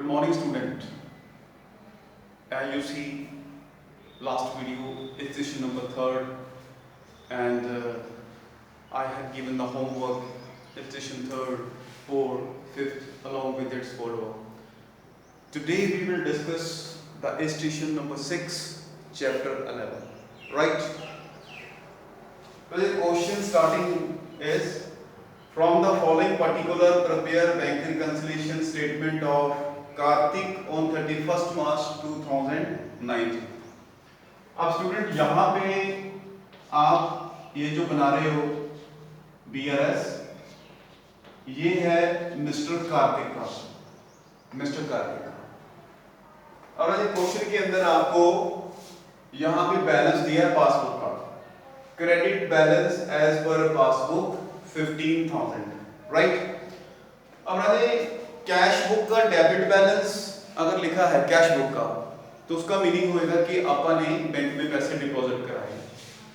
morning student. As you see, last video is session number 3rd, and I have given the homework in session 3rd, 4th, 5th along with its follow-up. Today we will discuss the session number 6, chapter 11. Right? So the question starting is, from the following particular prepare bank reconciliation statement of Kartik on 31st March 2019. अब student यहाँ पे आप ये जो बना रहे हो BRS, ये है मिस्टर कार्तिक का, और ये क्वेश्चन के अंदर आपको यहाँ पे बैलेंस दिया है पासबुक का, credit balance as per passbook 15,000, right. अब कैश बुक का डेबिट बैलेंस अगर लिखा है कैश बुक का, तो उसका मीनिंग होएगा कि अपन ने बैंक में पैसे डिपॉजिट कराए।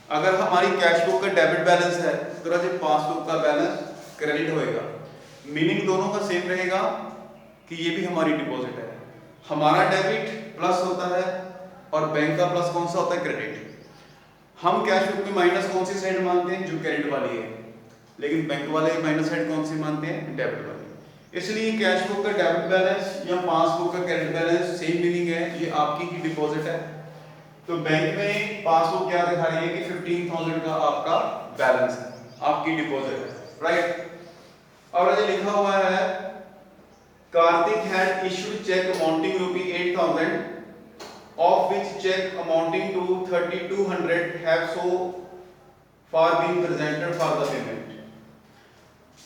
अगर हमारी कैश बुक का डेबिट बैलेंस है तो पासबुक का बैलेंस क्रेडिट होएगा। मीनिंग दोनों का सेम रहेगा कि ये भी हमारी डिपॉजिट है। हमारा डेबिट प्लस होता है और बैंक का प्लस कौन सा होता है, क्रेडिट। हम कैश बुक में माइनस कौन सी साइड मानते हैं, जो क्रेडिट वाली है, लेकिन बैंक वाले माइनस साइड कौन सी मानते हैं, डेबिट वाली। इसलिए कैश बुक का डेबिट बैलेंस या पासबुक का क्रेडिट बैलेंस सेम मीनिंग है, ये आपकी ही डिपॉजिट है। तो बैंक में पासबुक क्या दिखा रही है कि 15,000 का आपका बैलेंस है, आपकी डिपॉजिट है, राइट। और ये लिखा हुआ है Kartik had issued cheque amounting ₹8,000 of which check amounting to 3,200 have so far been presented for the payment।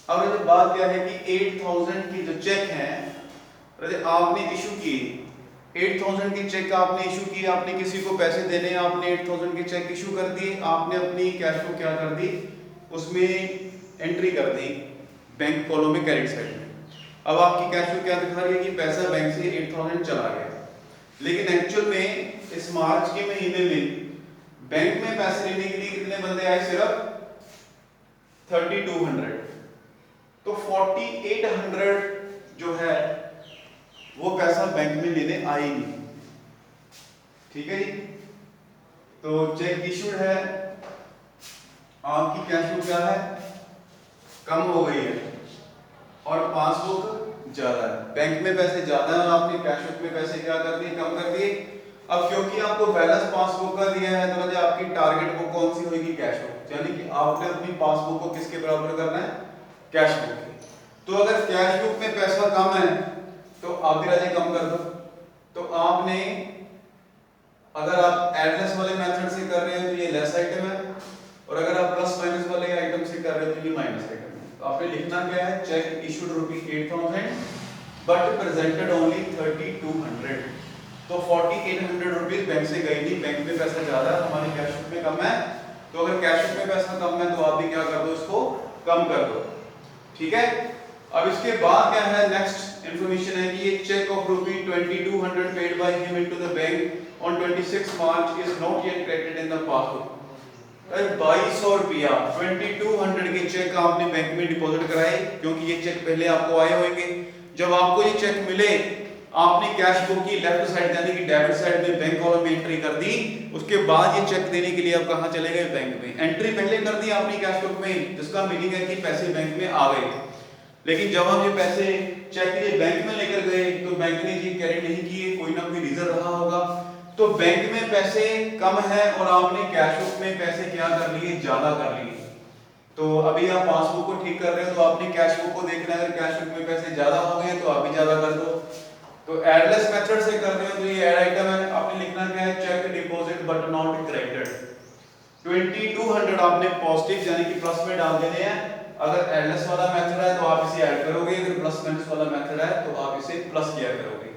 अब ये बात क्या है कि 8,000 की जो चेक है आपने इशू की, 8,000 की चेक आपने इशू की, आपने किसी को पैसे देने, आपने 8,000 की चेक इशू कर दी, आपने अपनी कैश को क्या कर दी, उसमें एंट्री कर दी बैंक कॉलम में क्रेडिट साइड में। अब आपकी कैश को क्या दिखा रही है कि पैसा बैंक से 8,000 चला गया, लेकिन एक्चुअल में इस मार्च के महीने में बैंक में पैसे लेने के लिए कितने बंदे आए, सिर्फ 3,200। तो 4,800 जो है वो पैसा बैंक में लेने आए नहीं, ठीक है जी। तो चेक इशूड है, आपकी कैश बुक क्या है, कम हो गई है, और पासबुक ज्यादा है। बैंक में पैसे ज्यादा है, आपने कैश बुक में पैसे क्या कर दिए, कम कर दिए। अब क्योंकि आपको बैलेंस पासबुक का दिया है, तो आपकी टारगेट बुक कौन सी होगी, कैश बुक, यानी कि आपने अपनी पासबुक को किसके बराबर करना है, कैश बुक के। तो अगर कैश बुक में पैसा कम है तो आप भी राजे कम कर दो। तो आपने, अगर आप एडलेस वाले मेथड से कर रहे हो तो ये लेस आइटम है, और अगर आप प्लस माइनस वाले आइटम से कर रहे हो तो ये माइनस आइटम है। तो आपने लिखना क्या है, check issued ₹8,000 but presented only 3,200। तो 4,800 रुपीज बैंक से गई नहीं, बैंक में पैसा ज्यादा है, हमारी कैश बुक में कम है। तो अगर कैश बुक में पैसा कम है तो आप भी क्या कर दो, इसको कम कर दो, ठीक है। अब इसके बाद क्या है, नेक्स्ट इंफॉर्मेशन है कि ये cheque of ₹2,200 paid by him into the bank on 26 March is not yet credited in the passbook. 2,200 रुपया 2,200 के चेक आपने बैंक में डिपॉजिट कराए, क्योंकि ये चेक पहले आपको आए होंगे। जब आपको ये चेक मिले, आपने कैश बुक की लेफ्ट साइड यानी कि डेबिट साइड में बैंक कॉलम में एंट्री कर दी। उसके बाद ये चेक देने के लिए आप कहां चले गए, बैंक में। एंट्री पहले कर दी आपने कैश बुक में, जिसका मीनिंग है कि पैसे बैंक में आ गए। लेकिन जब हम ये पैसे चेक के लिए बैंक में लेकर गए तो बैंक ने ये कैरी नहीं किए, कोई ना कोई रीजन रहा होगा। तो बैंक में पैसे कम है और आपने कैश बुक में पैसे क्या कर लिए, ज्यादा कर लिए। तो अभी आप पासबुक को ठीक कर रहे हो तो आपने कैश बुक को देखना है, अगर कैश बुक में पैसे ज्यादा हो गए तो आप भी ज्यादा कर दो। तो एडलेस मेथड से कर रहे हो तो ये ऐड आइटम है, आपने लिखना क्या है, cheque deposit but not credited. 2,200 आपने पॉजिटिव यानी कि प्लस में डाल देने हैं। अगर एडलेस वाला मेथड है तो आप इसे ऐड करोगे, अगर प्लस माइनस वाला मेथड है तो आप इसे प्लस किया करोगे।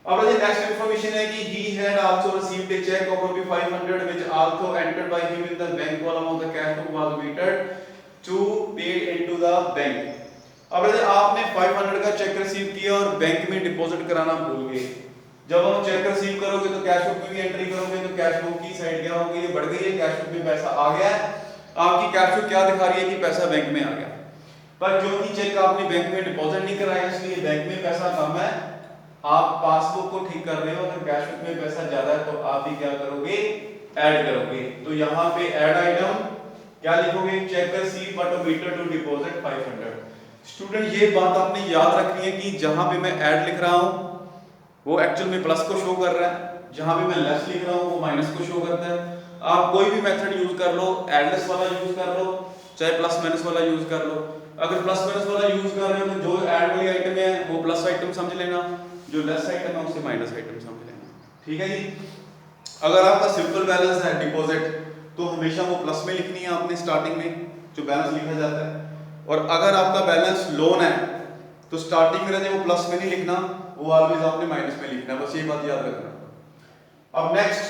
अब ये नेक्स्ट इंफॉर्मेशन है कि he had also received a check of ₹500 which also entered by him in the bank column of the cash book was omitted to paid into the bank। अब आपने 500 का चेक रिसीव किया और bank में deposit कराना भूल गए। जब हम चेक रिसीव करोगे तो कैश बुक में भी एंट्री करोगे, तो कैश बुक की साइड क्या होगी, ये बढ़ गई है, कैश बुक में पैसा आ गया है। आपकी कैश बुक क्या दिखा रही है कि पैसा बैंक में आ गया। पर क्योंकि चेक आपने बैंक में डिपॉजिट नहीं कराया इसलिए बैंक में पैसा कम है, ठीक कर रहे हो, अगर कैश बुक में पैसा ज्यादा है तो आप भी क्या करोगे, ऐड करोगे। तो यहाँ पे ऐड आइटम क्या लिखोगे, cheque receive but meter to deposit 500। Student ये बात आपने याद रखनी है कि जहां पे मैं ऐड लिख रहा हूं वो एक्चुअल में प्लस को शो कर रहा है, जहां पे मैं लेस लिख रहा हूं वो माइनस को शो करता है। आप कोई भी मेथड यूज कर लो, एडलेस वाला यूज कर लो चाहे प्लस माइनस वाला यूज कर लो। अगर प्लस माइनस वाला यूज कर रहे हो तो जो ऐड वाली आइटम है वो प्लस आइटम समझ लेना, जो लेस आइटम है उसे माइनस आइटम समझ लेना, ठीक है जी। अगर आपका सिंपल बैलेंस है डिपॉजिट तो हमेशा वो प्लस में लिखनी है आपने स्टार्टिंग में जो बैलेंस लिखा जाता है, और अगर आपका बैलेंस लोन है तो स्टार्टिंग में वो प्लस में नहीं लिखना, वो ऑलवेज आपने माइनस में लिखना, बस ये बात याद रखना। अब नेक्स्ट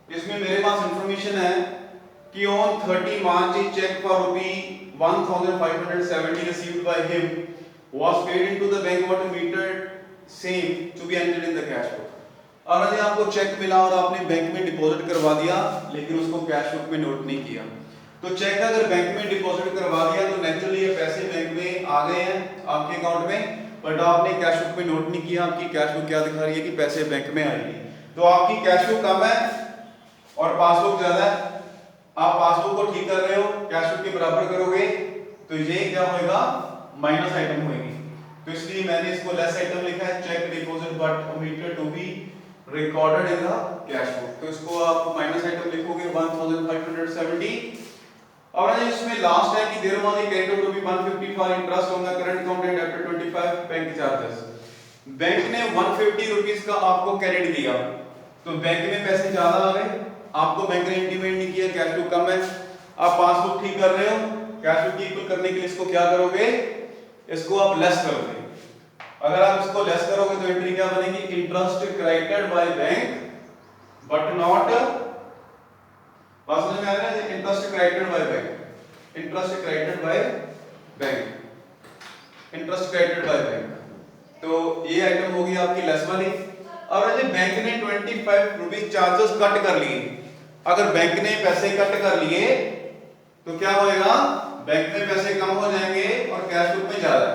इसमें मेरे पास इंफॉर्मेशन है कि on 30 March cheque for ₹1570 received by him was paid into the bank what metered same to be entered in the cash book। और यदि आपको चेक मिला और आपने बैंक में डिपॉजिट करवा दिया लेकिन उसको कैश बुक में नोट नहीं किया, तो चेक अगर बैंक में डिपॉजिट करवा दिया तो नेचुरली ये पैसे बैंक में आ गए हैं आपके अकाउंट में, बट आपने कैश बुक में नोट नहीं किया। आपकी कैश बुक क्या दिखा रही है कि पैसे बैंक में आएंगे, तो आपकी कैश बुक कम है और पासबुक ज्यादा है। आप पासबुक को ठीक कर रहे हो, कैश बुक के बराबर करोगे तो ये क्या होएगा, माइनस आइटम होएगी। तो इसलिए मैंने इसको लेस आइटम लिखा है, cheque deposit but omitted to be recorded in the cash book, तो इसको आप माइनस आइटम लिखोगे 1570। और इसमें लास्ट है कि there was a credit to be 155 interest on the current account and after 25 bank charges. Bank ने 150 रुपीस का आपको क्रेडिट दिया तो बैंक में पैसे ज्यादा आ गए, आपको बैंक ने इंटीमेट नहीं किया, कैश बुक कम है, आप पासबुक ठीक कर रहे हो, कैश बुक इक्वल करने के लिए इसको क्या करोगे, इसको आप लेस करोगे। अगर आप इसको लेस करोगे तो एंट्री क्या बनेगी, interest credited by bank but not, बात समझ में आ रहा है, interest credited by bank, interest credited by bank, interest credited by bank, तो ये आइटम होगी आपकी लेस वाली। और यदि बैंक ने 25 रुपीस चार्जेस कट कर लिए, अगर बैंक ने पैसे कट कर लिए तो क्या होएगा, बैंक में पैसे कम हो जाएंगे और कैश बुक में ज्यादा।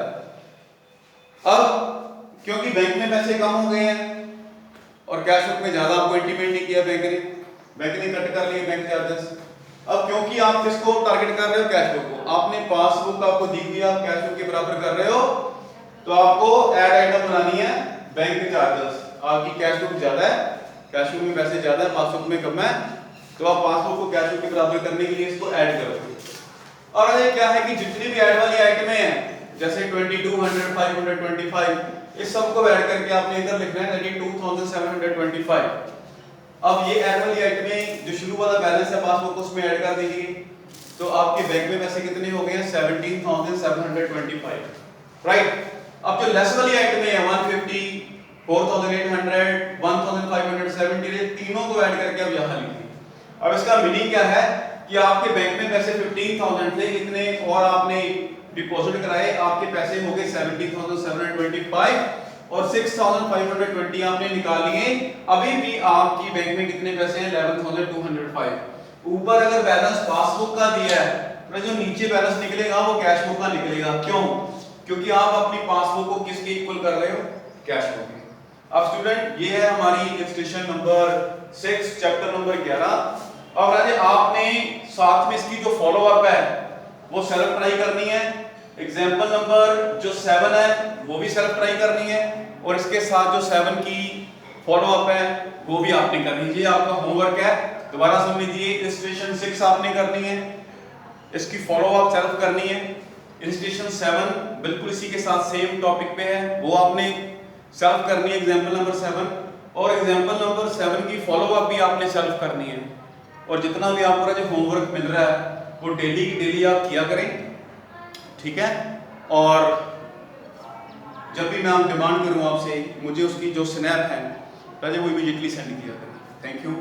अब क्योंकि बैंक में पैसे कम हो गए हैं और कैश बुक में ज्यादा आपको इंटीमेट नहीं किया बैंक ने कट कर लिए बैंक चार्जेस। अब क्योंकि आप किसको टारगेट कर रहे हो, कैश बुक को, आपने पासबुक आपको दी हुई है, आप कैश बुक के बराबर कर रहे हो, तो आपको ऐड आइटम बनानी है बैंक चार्जेस। आपकी कैश बुक ज्यादा है, कैश बुक में पैसे ज्यादा है, पासबुक में कम है, तो आप पासबुक को कैश बुक के बराबर करने के लिए इसको ऐड करोगे। और ये क्या है कि जितनी भी ऐड वाली आइटमें हैं जैसे 2200 525 इस सबको ऐड करके आपने इधर लिखना है 2725। अब ये ऐड वाली आइटमें जो शुरू वाला बैलेंस है पासबुक उसमें ऐड कर दीजिए, तो आपके बैंक में पैसे कितने हो गए हैं, 17725, राइट। अब जो लेस वाली आइटमें है 150 4800 1570 तीनों को ऐड करके अब यहां लिखिए। अब इसका मीनिंग क्या है कि आपके बैंक में पैसे 15000 थे इतने और आपने डिपॉजिट कराए, आपके पैसे हो गए 17725 और 6520 आपने निकाल लिए। अभी भी आपकी बैंक में कितने पैसे हैं, 11205। ऊपर अगर बैलेंस पासबुक का दिया है तो जो नीचे बैलेंस निकलेगा वो कैश बुक का निकलेगा। क्यों? क्योंकि आप अपनी पासबुक को किसके इक्वल कर रहे हो, कैश बुक के। अब स्टूडेंट ये है हमारी इलस्ट्रेशन नंबर 6 चैप्टर नंबर 11। और आज आपने साथ में इसकी जो फॉलो अप है वो सेल्फ ट्राई करनी है। एग्जांपल नंबर जो 7 है वो भी सेल्फ ट्राई करनी है और इसके साथ जो 7 की फॉलो अप है वो भी आपने करनी है। ये आपका होमवर्क है, दोबारा सुन लीजिए। इलस्ट्रेशन 6 आपने करनी है, इसकी फॉलो अप सेल्फ करनी है। इलस्ट्रेशन 7 बिल्कुल इसी के साथ सेम टॉपिक पे है, वो आपने सेल्फ करनी है एग्जांपल नंबर 7। और एग्जांपल नंबर 7 की फॉलो अप भी आपने सेल्फ करनी है। और जितना भी आपको जो होमवर्क मिल रहा है वो डेली की डेली आप किया करें, ठीक है। और जब भी मैं डिमांड करूं आपसे, मुझे उसकी जो स्नैप है वो इमीडिएटली सेंड किया करें। Thank you.